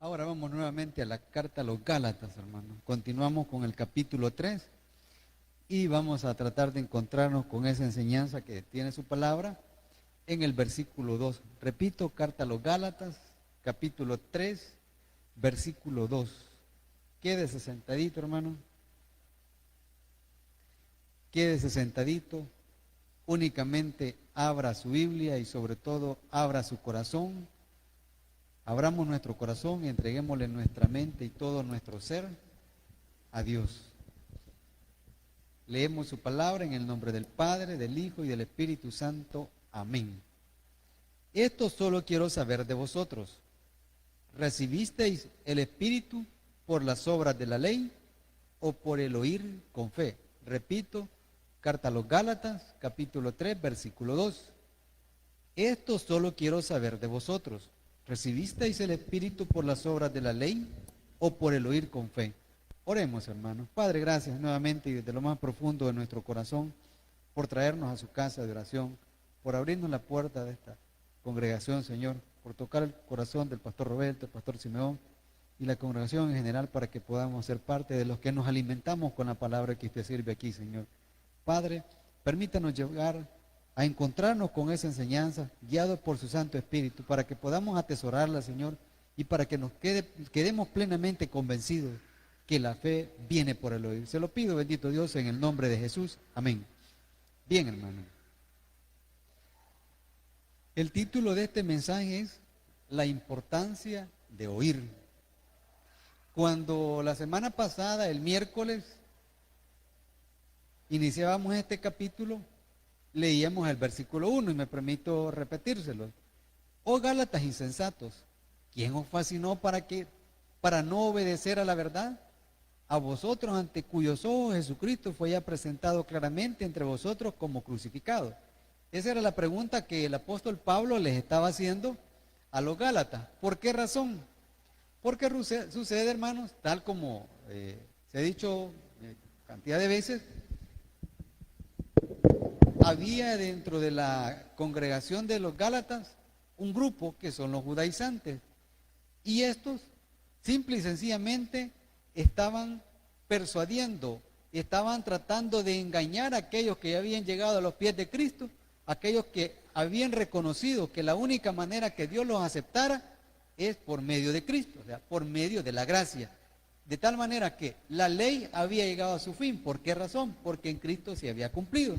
Ahora vamos nuevamente a la carta a los Gálatas, hermanos. Continuamos con el capítulo 3 y vamos a tratar de encontrarnos con esa enseñanza que tiene su palabra en el versículo 2. Repito, carta a los Gálatas, capítulo 3, versículo 2. Quédese sentadito, hermano. Quédese sentadito. Únicamente abra su Biblia y sobre todo abra su corazón. Abramos nuestro corazón y entreguémosle nuestra mente y todo nuestro ser a Dios. Leemos su palabra en el nombre del Padre, del Hijo y del Espíritu Santo. Amén. Esto solo quiero saber de vosotros. ¿Recibisteis el Espíritu por las obras de la ley o por el oír con fe? Repito, carta a los Gálatas, capítulo 3, versículo 2. Esto solo quiero saber de vosotros. ¿Recibisteis el Espíritu por las obras de la ley o por el oír con fe? Oremos, hermanos. Padre, gracias nuevamente y desde lo más profundo de nuestro corazón por traernos a su casa de oración, por abrirnos la puerta de esta congregación, Señor, por tocar el corazón del pastor Roberto, el pastor Simeón y la congregación en general para que podamos ser parte de los que nos alimentamos con la palabra que usted sirve aquí, Señor. Padre, permítanos llegar a encontrarnos con esa enseñanza, guiados por su Santo Espíritu, para que podamos atesorarla, Señor, y para que nos quedemos plenamente convencidos que la fe viene por el oír. Se lo pido, bendito Dios, en el nombre de Jesús. Amén. Bien, hermano. El título de este mensaje es La importancia de oír. Cuando la semana pasada, el miércoles, iniciábamos este capítulo, leíamos el versículo 1 y me permito repetírselo. Oh Gálatas insensatos, ¿quién os fascinó para no obedecer a la verdad? A vosotros ante cuyos ojos Jesucristo fue ya presentado claramente entre vosotros como crucificado. Esa era la pregunta que el apóstol Pablo les estaba haciendo a los Gálatas. ¿Por qué razón? Porque sucede, hermanos, tal como se ha dicho cantidad de veces, había dentro de la congregación de los Gálatas un grupo que son los judaizantes. Y estos, simple y sencillamente, estaban persuadiendo, estaban tratando de engañar a aquellos que ya habían llegado a los pies de Cristo, aquellos que habían reconocido que la única manera que Dios los aceptara es por medio de Cristo, o sea, por medio de la gracia. De tal manera que la ley había llegado a su fin. ¿Por qué razón? Porque en Cristo se había cumplido.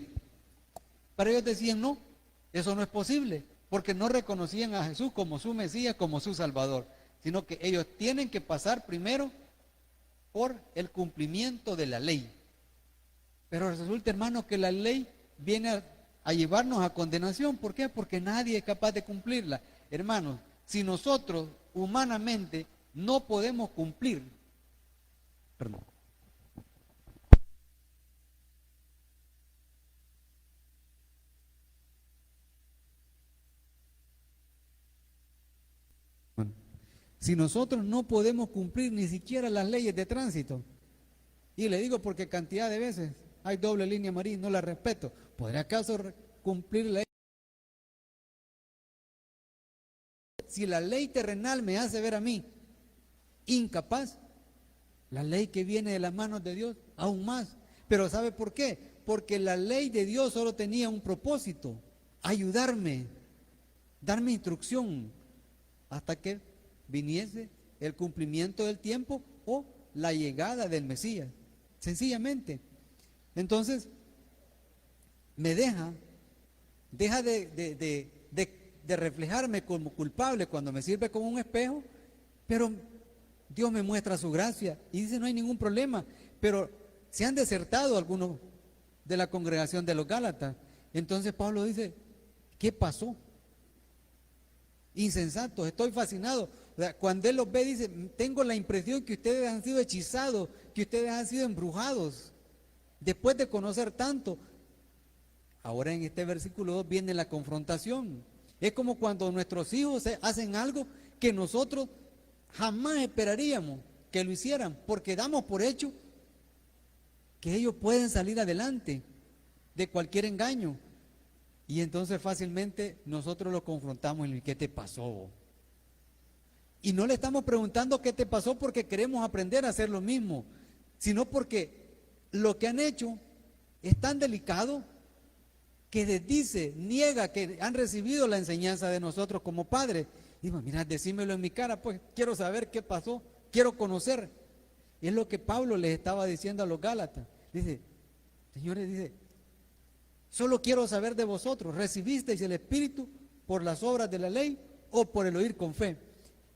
Pero ellos decían, no, eso no es posible, porque no reconocían a Jesús como su Mesías, como su Salvador, sino que ellos tienen que pasar primero por el cumplimiento de la ley. Pero resulta, hermano, que la ley viene a llevarnos a condenación. ¿Por qué? Porque nadie es capaz de cumplirla. Hermanos, si nosotros humanamente no podemos cumplir, perdón, si nosotros no podemos cumplir ni siquiera las leyes de tránsito, y le digo porque cantidad de veces hay doble línea amarilla y no la respeto, ¿podrá acaso cumplir la ley? Si la ley terrenal me hace ver a mí incapaz, la ley que viene de las manos de Dios, aún más. Pero ¿sabe por qué? Porque la ley de Dios solo tenía un propósito: ayudarme, darme instrucción, hasta que viniese el cumplimiento del tiempo o la llegada del Mesías, sencillamente. Entonces, me deja de reflejarme como culpable cuando me sirve como un espejo, pero Dios me muestra su gracia y dice, no hay ningún problema. Pero se han desertado algunos de la congregación de los Gálatas. Entonces Pablo dice, ¿qué pasó? Insensatos, estoy fascinado. O sea, cuando él los ve, dice, tengo la impresión que ustedes han sido hechizados, que ustedes han sido embrujados, después de conocer tanto. Ahora en este versículo 2 viene la confrontación. Es como cuando nuestros hijos hacen algo que nosotros jamás esperaríamos que lo hicieran, porque damos por hecho que ellos pueden salir adelante de cualquier engaño. Y entonces fácilmente nosotros lo confrontamos y ¿qué te pasó? Y no le estamos preguntando qué te pasó porque queremos aprender a hacer lo mismo, sino porque lo que han hecho es tan delicado que desdice, niega que han recibido la enseñanza de nosotros como padres. Digo, mira, decímelo en mi cara, pues quiero saber qué pasó, quiero conocer. Y es lo que Pablo les estaba diciendo a los Gálatas. Dice, señores, dice, solo quiero saber de vosotros, ¿recibisteis el Espíritu por las obras de la ley o por el oír con fe?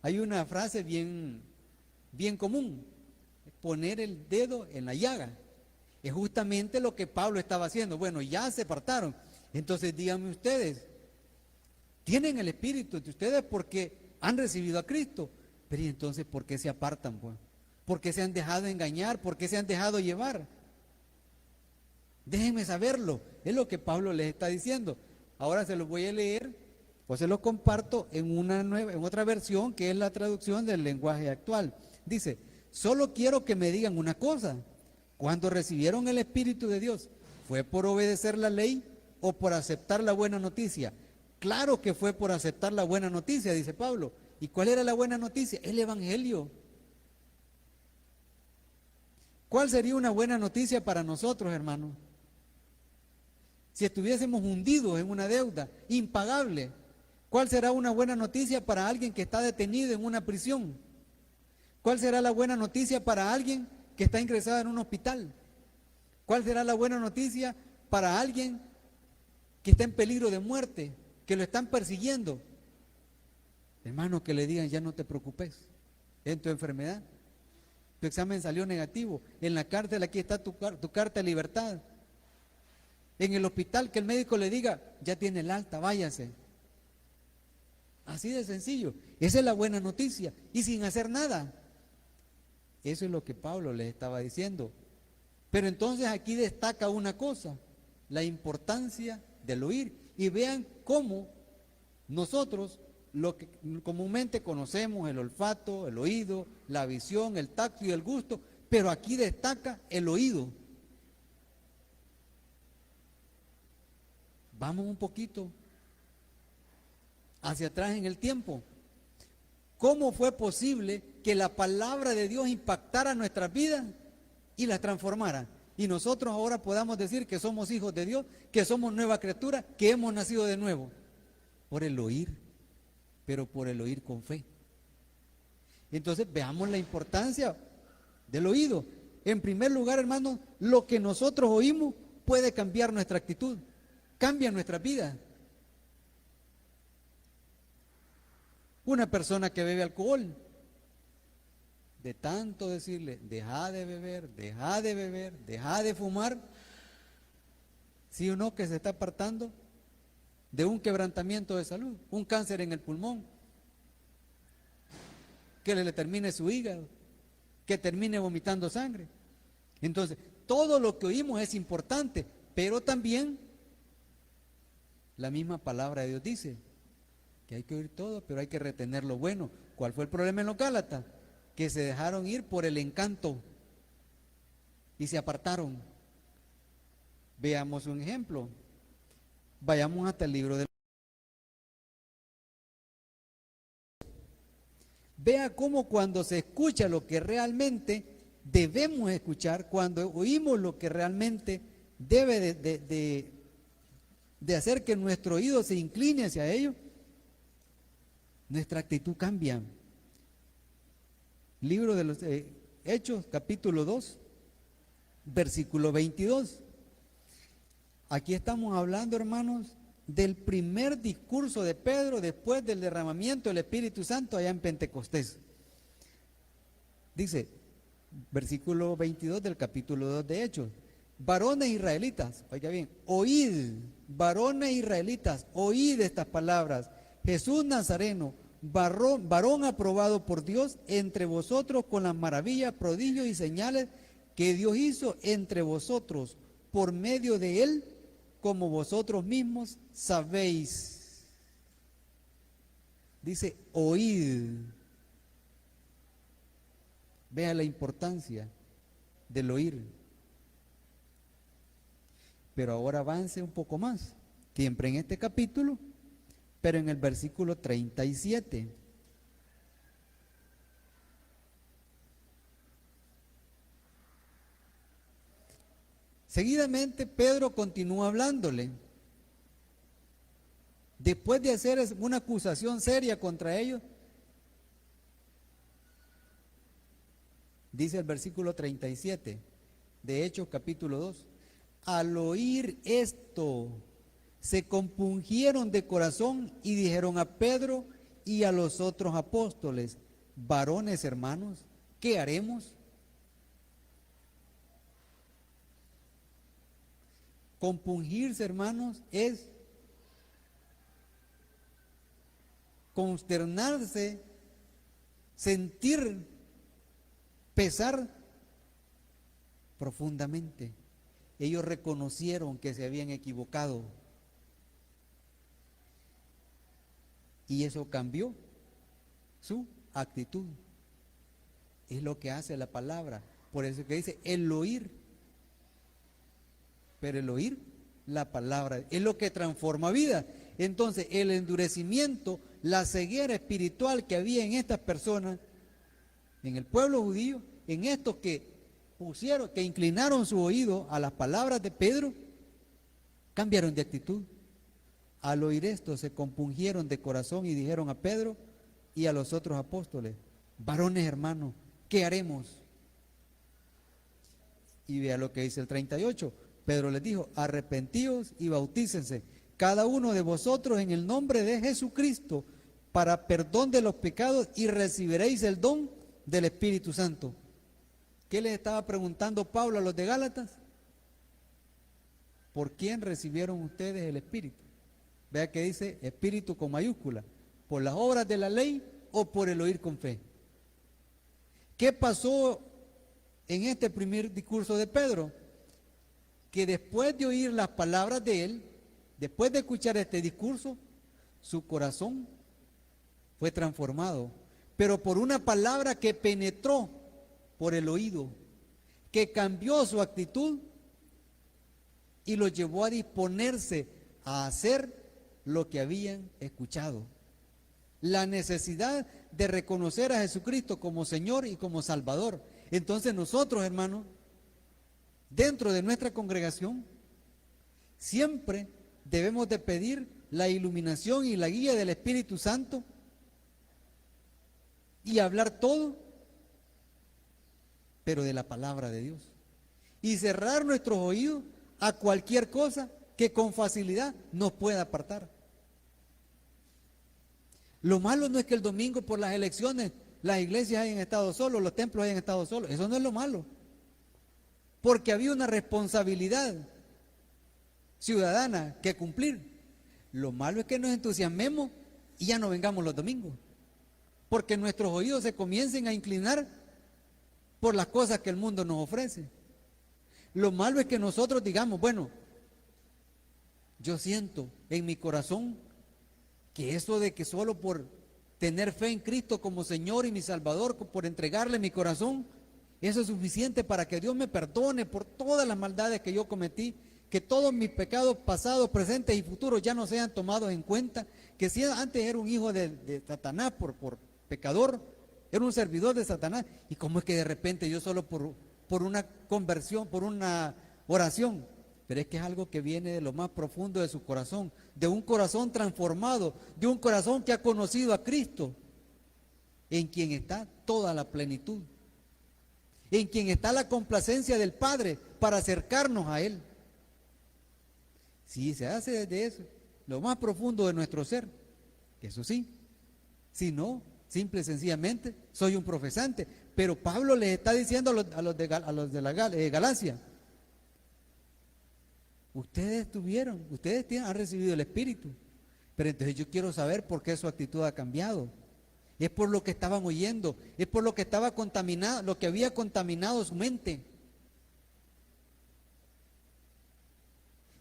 Hay una frase bien común, poner el dedo en la llaga. Es justamente lo que Pablo estaba haciendo. Bueno, ya se apartaron. Entonces díganme ustedes, tienen el Espíritu de ustedes porque han recibido a Cristo. Pero ¿y entonces por qué se apartan, pues? ¿Por qué se han dejado engañar? ¿Por qué se han dejado llevar? Déjenme saberlo. Es lo que Pablo les está diciendo. Ahora se los voy a leer o se los comparto en otra versión que es la traducción del lenguaje actual. Dice, solo quiero que me digan una cosa. Cuando recibieron el Espíritu de Dios, ¿fue por obedecer la ley o por aceptar la buena noticia? Claro que fue por aceptar la buena noticia, dice Pablo. ¿Y cuál era la buena noticia? El Evangelio. ¿Cuál sería una buena noticia para nosotros, hermanos? Si estuviésemos hundidos en una deuda impagable, ¿cuál será una buena noticia para alguien que está detenido en una prisión? ¿Cuál será la buena noticia para alguien que está ingresado en un hospital? ¿Cuál será la buena noticia para alguien que está en peligro de muerte, que lo están persiguiendo? Hermano, que le digan, ya no te preocupes, en tu enfermedad, tu examen salió negativo, en la cárcel aquí está tu carta de libertad, en el hospital que el médico le diga, ya tiene el alta, váyase. Así de sencillo, esa es la buena noticia, y sin hacer nada. Eso es lo que Pablo les estaba diciendo. Pero entonces aquí destaca una cosa, la importancia del oír. Y vean cómo nosotros, lo que comúnmente conocemos, el olfato, el oído, la visión, el tacto y el gusto, pero aquí destaca el oído. Vamos un poquito hacia atrás en el tiempo. ¿Cómo fue posible que la palabra de Dios impactara nuestras vidas y las transformara? Y nosotros ahora podamos decir que somos hijos de Dios, que somos nueva criatura, que hemos nacido de nuevo. Por el oír, pero por el oír con fe. Entonces veamos la importancia del oído. En primer lugar, hermanos, lo que nosotros oímos puede cambiar nuestra actitud, cambia nuestra vida. Una persona que bebe alcohol, de tanto decirle, deja de beber, deja de beber, deja de fumar, sí o no que se está apartando de un quebrantamiento de salud, un cáncer en el pulmón, que le termine su hígado, que termine vomitando sangre. Entonces, todo lo que oímos es importante, pero también la misma palabra de Dios dice que hay que oír todo, pero hay que retener lo bueno. ¿Cuál fue el problema en los Gálatas? Que se dejaron ir por el encanto y se apartaron. Veamos un ejemplo. Vayamos hasta el libro de... Vea cómo cuando se escucha lo que realmente debemos escuchar, cuando oímos lo que realmente debe de hacer que nuestro oído se incline hacia ello, nuestra actitud cambia. Libro de los Hechos, capítulo 2, versículo 22. Aquí estamos hablando, hermanos, del primer discurso de Pedro después del derramamiento del Espíritu Santo allá en Pentecostés. Dice, versículo 22 del capítulo 2 de Hechos, varones israelitas, oiga bien, oíd, varones israelitas, oíd estas palabras, Jesús Nazareno, varón aprobado por Dios entre vosotros con las maravillas, prodigios y señales que Dios hizo entre vosotros por medio de él, como vosotros mismos sabéis. Dice, oíd. Vea la importancia del oír. Pero ahora avance un poco más, siempre en este capítulo, pero en el versículo 37. Seguidamente Pedro continúa hablándole. Después de hacer una acusación seria contra ellos, dice el versículo 37 de Hechos capítulo 2, al oír esto, se compungieron de corazón y dijeron a Pedro y a los otros apóstoles, varones hermanos, ¿qué haremos? Compungirse, hermanos, es consternarse, sentir pesar profundamente. Ellos reconocieron que se habían equivocado y eso cambió su actitud. Es lo que hace la palabra. Por eso que dice el oír. Pero el oír la palabra es lo que transforma vida. Entonces el endurecimiento, la ceguera espiritual que había en estas personas, en el pueblo judío, en estos que pusieron, que inclinaron su oído a las palabras de Pedro, cambiaron de actitud. Al oír esto se compungieron de corazón y dijeron a Pedro y a los otros apóstoles, varones hermanos, ¿qué haremos? Y vea lo que dice el 38. Pedro les dijo, arrepentíos y bautícense, cada uno de vosotros en el nombre de Jesucristo, para perdón de los pecados y recibiréis el don del Espíritu Santo. ¿Qué les estaba preguntando Pablo a los de Gálatas? ¿Por quién recibieron ustedes el Espíritu? Vea que dice Espíritu con mayúscula, ¿por las obras de la ley o por el oír con fe? ¿Qué pasó en este primer discurso de Pedro? Que después de oír las palabras de él, después de escuchar este discurso, su corazón fue transformado, pero por una palabra que penetró por el oído, que cambió su actitud y lo llevó a disponerse a hacer lo que habían escuchado. La necesidad de reconocer a Jesucristo como Señor y como Salvador. Entonces nosotros, hermanos, dentro de nuestra congregación, siempre debemos de pedir la iluminación y la guía del Espíritu Santo y hablar todo, pero de la palabra de Dios. Y cerrar nuestros oídos a cualquier cosa que con facilidad nos pueda apartar. Lo malo no es que el domingo por las elecciones las iglesias hayan estado solos, los templos hayan estado solos. Eso no es lo malo. Porque había una responsabilidad ciudadana que cumplir. Lo malo es que nos entusiasmemos y ya no vengamos los domingos. Porque nuestros oídos se comiencen a inclinar por las cosas que el mundo nos ofrece. Lo malo es que nosotros digamos, bueno, yo siento en mi corazón que eso de que solo por tener fe en Cristo como Señor y mi Salvador, por entregarle mi corazón, eso es suficiente para que Dios me perdone por todas las maldades que yo cometí, que todos mis pecados pasados, presentes y futuros ya no sean tomados en cuenta, que si antes era un hijo de Satanás por pecador, era un servidor de Satanás, y cómo es que de repente yo solo por una conversión, por una oración, pero es que es algo que viene de lo más profundo de su corazón, de un corazón transformado, de un corazón que ha conocido a Cristo, en quien está toda la plenitud, en quien está la complacencia del Padre para acercarnos a Él. Si se hace desde eso, lo más profundo de nuestro ser, eso sí, si no, simple y sencillamente, soy un profesante. Pero Pablo les está diciendo a los de la Galacia, ustedes han recibido el Espíritu, pero entonces yo quiero saber por qué su actitud ha cambiado. Es por lo que estaban oyendo, es por lo que estaba contaminado, lo que había contaminado su mente.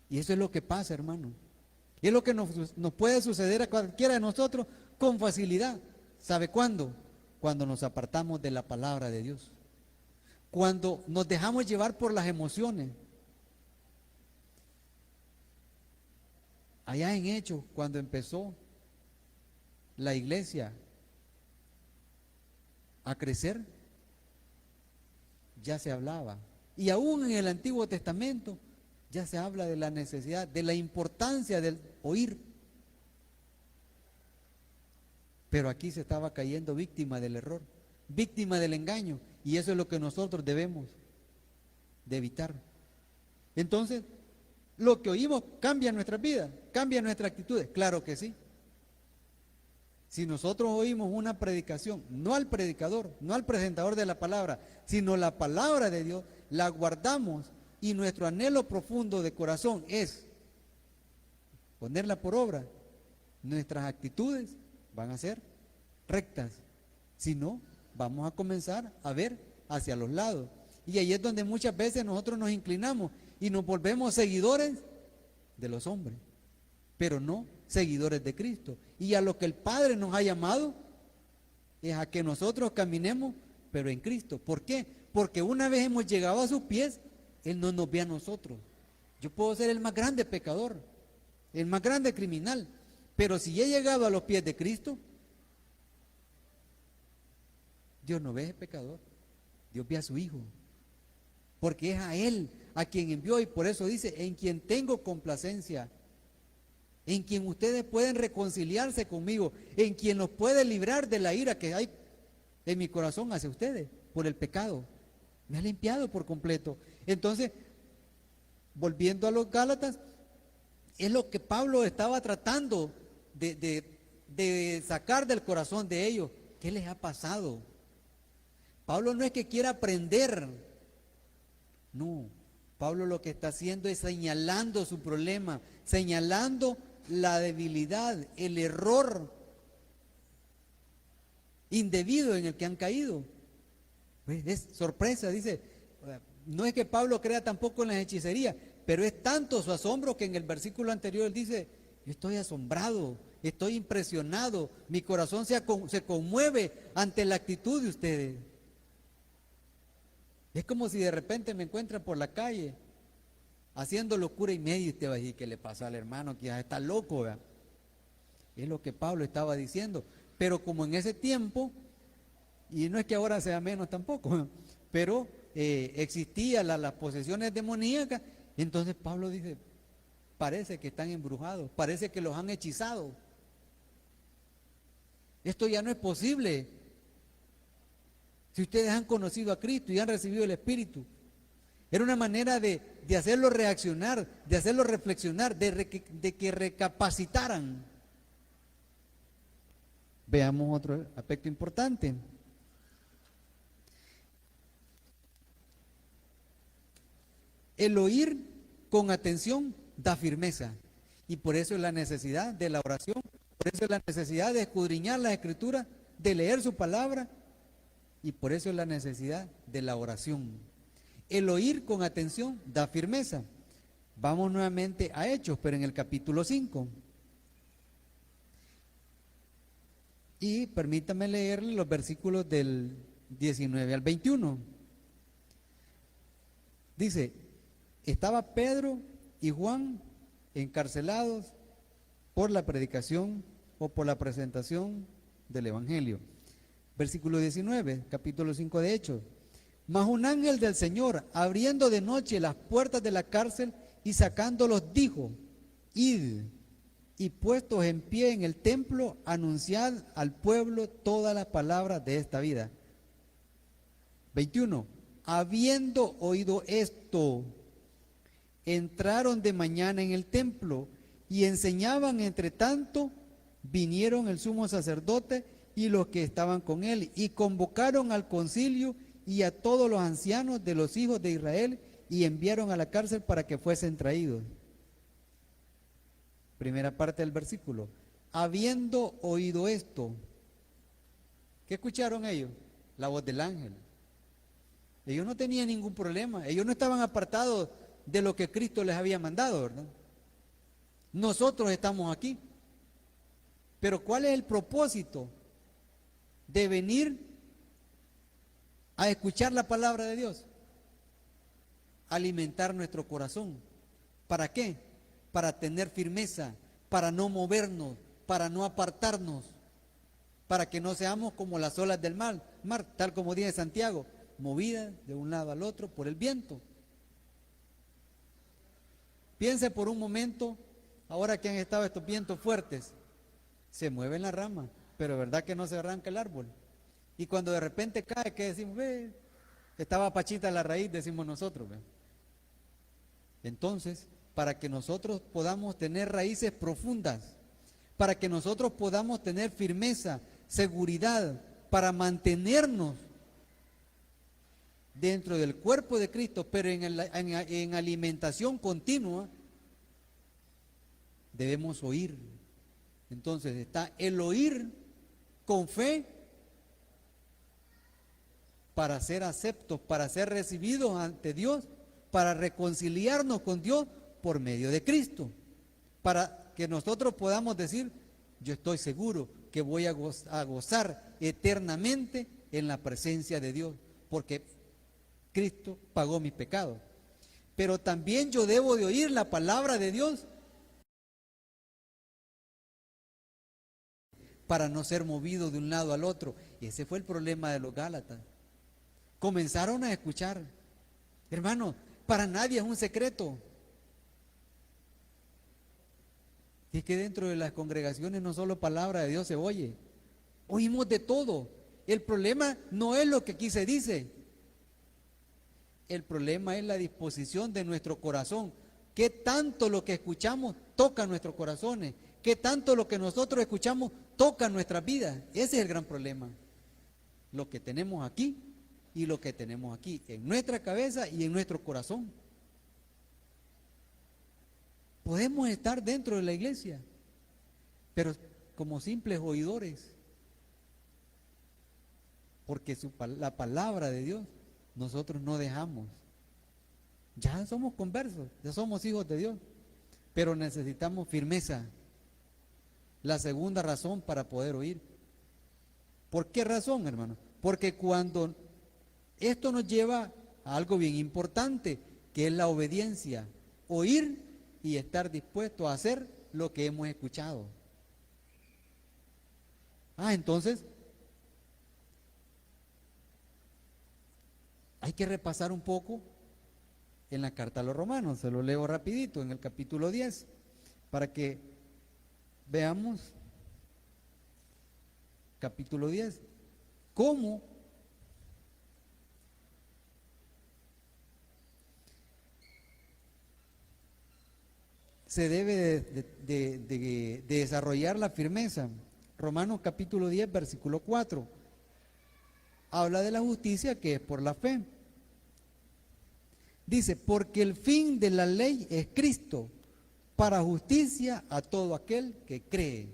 Y eso es lo que pasa, hermano. Y es lo que nos puede suceder a cualquiera de nosotros con facilidad. ¿Sabe cuándo? Cuando nos apartamos de la palabra de Dios. Cuando nos dejamos llevar por las emociones. Allá en Hechos, cuando empezó la iglesia a crecer, ya se hablaba Y aún en el Antiguo Testamento ya se habla de la necesidad, de la importancia del oír. Pero aquí se estaba cayendo víctima del error, víctima del engaño, y eso es lo que nosotros debemos de evitar. Entonces, lo que oímos cambia nuestra vida, cambia nuestras actitudes, claro que sí. Si nosotros oímos una predicación, no al predicador, no al presentador de la palabra, sino la palabra de Dios, la guardamos y nuestro anhelo profundo de corazón es ponerla por obra, nuestras actitudes van a ser rectas. Si no, vamos a comenzar a ver hacia los lados. Y ahí es donde muchas veces nosotros nos inclinamos y nos volvemos seguidores de los hombres, pero no seguidores de Cristo. Y a lo que el Padre nos ha llamado es a que nosotros caminemos, pero en Cristo. ¿Por qué? Porque una vez hemos llegado a sus pies, Él no nos ve a nosotros. Yo puedo ser el más grande pecador, el más grande criminal, pero si he llegado a los pies de Cristo, Dios no ve a ese pecador, Dios ve a su Hijo, porque es a Él a quien envió, y por eso dice, en quien tengo complacencia, en quien ustedes pueden reconciliarse conmigo, en quien los puede librar de la ira que hay en mi corazón hacia ustedes por el pecado. Me ha limpiado por completo. Entonces, volviendo a los Gálatas, es lo que Pablo estaba tratando de sacar del corazón de ellos. ¿Qué les ha pasado? Pablo no es que quiera aprender, no. Pablo lo que está haciendo es señalando su problema, señalando la debilidad, el error indebido en el que han caído. Pues es sorpresa, dice, no es que Pablo crea tampoco en las hechicerías, pero es tanto su asombro que en el versículo anterior él dice, yo estoy asombrado, estoy impresionado, mi corazón se conmueve ante la actitud de ustedes. Es como si de repente me encuentran por la calle haciendo locura y media y usted va a decir, ¿qué le pasa al hermano? Que ya está loco, ¿verdad? Es lo que Pablo estaba diciendo. Pero como en ese tiempo, y no es que ahora sea menos tampoco, pero existían las posesiones demoníacas, entonces Pablo dice, parece que están embrujados, parece que los han hechizado. Esto ya no es posible. Si ustedes han conocido a Cristo y han recibido el Espíritu, era una manera de hacerlo reaccionar, de hacerlo reflexionar, de que recapacitaran. Veamos otro aspecto importante. El oír con atención da firmeza, y por eso es la necesidad de la oración, por eso es la necesidad de escudriñar las Escrituras, de leer su palabra, y por eso es la necesidad de la oración. El oír con atención da firmeza. Vamos nuevamente a Hechos, pero en el capítulo 5. Y permítame leerle los versículos del 19 al 21. Dice, estaba Pedro y Juan encarcelados por la predicación o por la presentación del Evangelio. Versículo 19, capítulo 5 de Hechos. Mas un ángel del Señor, abriendo de noche las puertas de la cárcel y sacándolos, dijo, id, y puestos en pie en el templo, anunciad al pueblo todas las palabras de esta vida. 21. Habiendo oído esto, entraron de mañana en el templo y enseñaban. Entre tanto, vinieron el sumo sacerdote y los que estaban con él, y convocaron al concilio y a todos los ancianos de los hijos de Israel, y enviaron a la cárcel para que fuesen traídos. Primera parte del versículo. Habiendo oído esto, ¿qué escucharon ellos? La voz del ángel. Ellos no tenían ningún problema, ellos no estaban apartados de lo que Cristo les había mandado, ¿verdad? Nosotros estamos aquí. Pero ¿cuál es el propósito de venir a escuchar la palabra de Dios? Alimentar nuestro corazón. ¿Para qué? Para tener firmeza, para no movernos, para no apartarnos, para que no seamos como las olas del mar, tal como dice Santiago, movidas de un lado al otro por el viento. Piense por un momento, ahora que han estado estos vientos fuertes, se mueven las ramas, pero verdad que no se arranca el árbol. Y cuando de repente cae, ¿qué decimos? Ve, estaba pachita la raíz, decimos nosotros. Ve. Entonces, para que nosotros podamos tener raíces profundas, para que nosotros podamos tener firmeza, seguridad, para mantenernos dentro del cuerpo de Cristo, pero en alimentación continua, debemos oír. Entonces está el oír con fe para ser aceptos, para ser recibidos ante Dios, para reconciliarnos con Dios por medio de Cristo, para que nosotros podamos decir, yo estoy seguro que voy a gozar eternamente en la presencia de Dios, porque Cristo pagó mis pecados. Pero también yo debo de oír la palabra de Dios para no ser movido de un lado al otro. Y ese fue el problema de los Gálatas. Comenzaron a escuchar. Hermano, para nadie es un secreto. Y es que dentro de las congregaciones no solo palabra de Dios se oye. Oímos de todo. El problema no es lo que aquí se dice. El problema es la disposición de nuestro corazón. ¿Qué tanto lo que escuchamos toca nuestros corazones? ¿Qué tanto lo que nosotros escuchamos toca nuestras vidas? Ese es el gran problema. Lo que tenemos aquí y lo que tenemos aquí, en nuestra cabeza y en nuestro corazón. Podemos estar dentro de la iglesia, pero como simples oidores, porque la palabra de Dios nosotros no dejamos. Ya somos conversos, ya somos hijos de Dios, pero necesitamos firmeza. La segunda razón para poder oír. ¿Por qué razón, hermano? Porque cuando esto nos lleva a algo bien importante, que es la obediencia, oír y estar dispuesto a hacer lo que hemos escuchado. Entonces, hay que repasar un poco en la carta a los Romanos, se lo leo rapidito, en el capítulo 10, para que veamos, capítulo 10, cómo se debe de desarrollar la firmeza. Romanos capítulo 10, versículo 4, habla de la justicia que es por la fe. Dice, porque el fin de la ley es Cristo, para justicia a todo aquel que cree.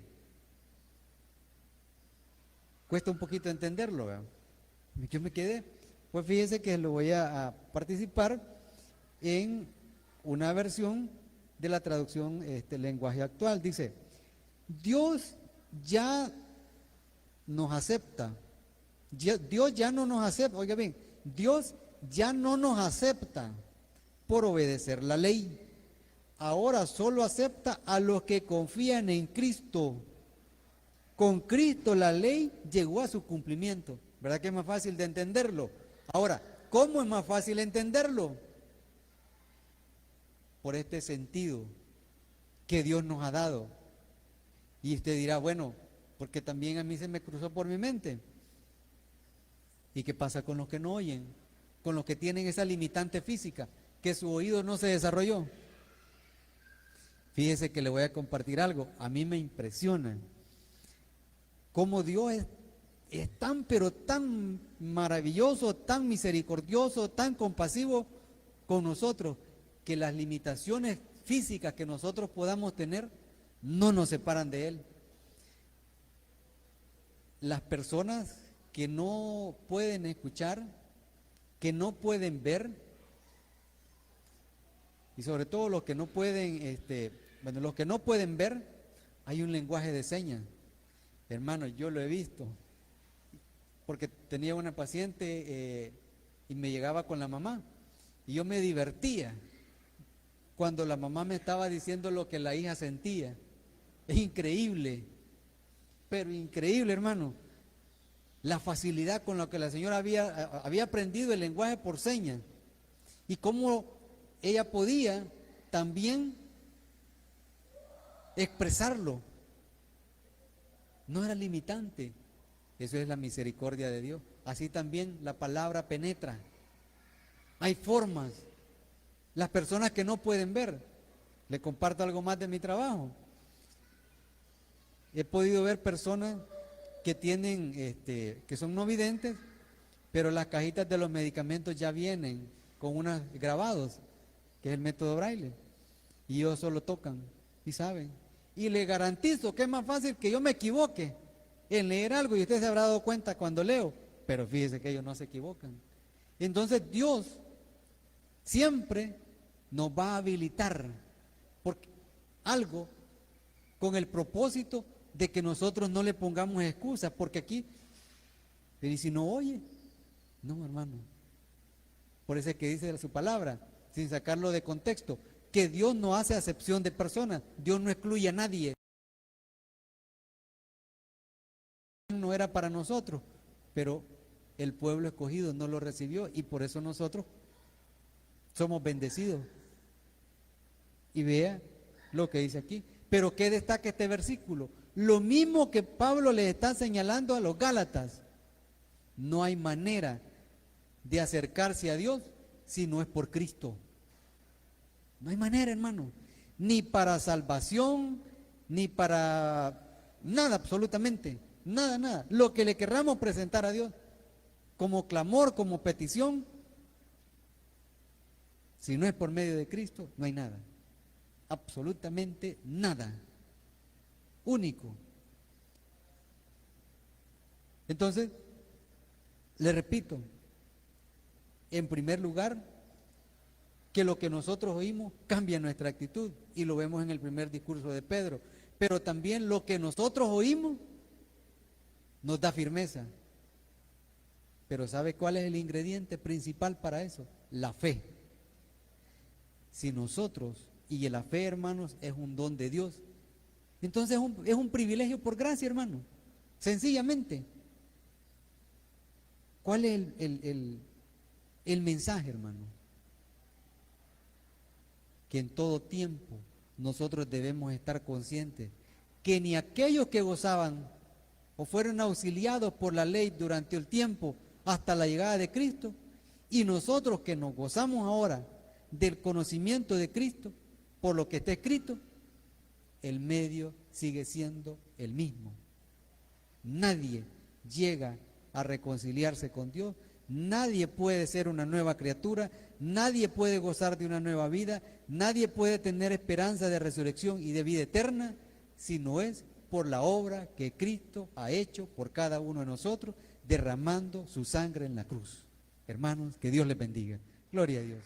Cuesta un poquito entenderlo, ¿verdad? Yo me quedé. Pues fíjese que lo voy a participar en una versión de la traducción lenguaje actual. Dice, Dios ya nos acepta. Dios ya no nos acepta. Oiga bien, Dios ya no nos acepta por obedecer la ley. Ahora solo acepta a los que confían en Cristo. Con Cristo la ley llegó a su cumplimiento. ¿Verdad que es más fácil de entenderlo? Ahora, ¿cómo es más fácil entenderlo? Por este sentido que Dios nos ha dado. Y usted dirá, bueno, porque también a mí se me cruzó por mi mente. ¿Y qué pasa con los que no oyen? Con los que tienen esa limitante física, que su oído no se desarrolló. Fíjese que le voy a compartir algo. A mí me impresiona cómo Dios es tan, pero tan maravilloso, tan misericordioso, tan compasivo con nosotros, que las limitaciones físicas que nosotros podamos tener no nos separan de Él. Las personas que no pueden escuchar, que no pueden ver, y sobre todo los que no pueden, los que no pueden ver, hay un lenguaje de señas. Hermano, yo lo he visto, porque tenía una paciente y me llegaba con la mamá, y yo me divertía cuando la mamá me estaba diciendo lo que la hija sentía. Es increíble, pero increíble, hermano. la facilidad con la que la señora había aprendido el lenguaje por señas y cómo ella podía también expresarlo. No era limitante. Eso es la misericordia de Dios. Así también la palabra penetra. Hay formas. Las personas que no pueden ver, le comparto algo más de mi trabajo. He podido ver personas que tienen, que son no videntes, pero las cajitas de los medicamentos ya vienen con unos grabados, que es el método braille, y ellos solo tocan y saben. Y le garantizo que es más fácil que yo me equivoque en leer algo, y usted se habrá dado cuenta cuando leo, pero fíjese que ellos no se equivocan. Entonces Dios siempre nos va a habilitar porque algo con el propósito de que nosotros no le pongamos excusas, porque aquí, y si no oye, no, hermano. Por eso es que dice su palabra, sin sacarlo de contexto, que Dios no hace acepción de personas, Dios no excluye a nadie. No era para nosotros, pero el pueblo escogido no lo recibió y por eso nosotros somos bendecidos. Y vea lo que dice aquí. Pero ¿qué destaca este versículo? Lo mismo que Pablo le está señalando a los Gálatas. No hay manera de acercarse a Dios si no es por Cristo. No hay manera, hermano. Ni para salvación, ni para nada, absolutamente. Nada, nada. Lo que le querramos presentar a Dios como clamor, como petición, si no es por medio de Cristo, no hay nada. Absolutamente nada. Único. Entonces, le repito, en primer lugar, que lo que nosotros oímos cambia nuestra actitud, y lo vemos en el primer discurso de Pedro, pero también lo que nosotros oímos nos da firmeza. Pero ¿sabe cuál es el ingrediente principal para eso? La fe. Si nosotros, y la fe, hermanos, es un don de Dios, entonces es un privilegio por gracia, hermano, sencillamente. ¿Cuál es el mensaje, hermano? Que en todo tiempo nosotros debemos estar conscientes que ni aquellos que gozaban o fueron auxiliados por la ley durante el tiempo hasta la llegada de Cristo, y nosotros que nos gozamos ahora del conocimiento de Cristo por lo que está escrito, el medio sigue siendo el mismo. Nadie llega a reconciliarse con Dios, nadie puede ser una nueva criatura, nadie puede gozar de una nueva vida, nadie puede tener esperanza de resurrección y de vida eterna si no es por la obra que Cristo ha hecho por cada uno de nosotros, derramando su sangre en la cruz. Hermanos, que Dios les bendiga. Gloria a Dios.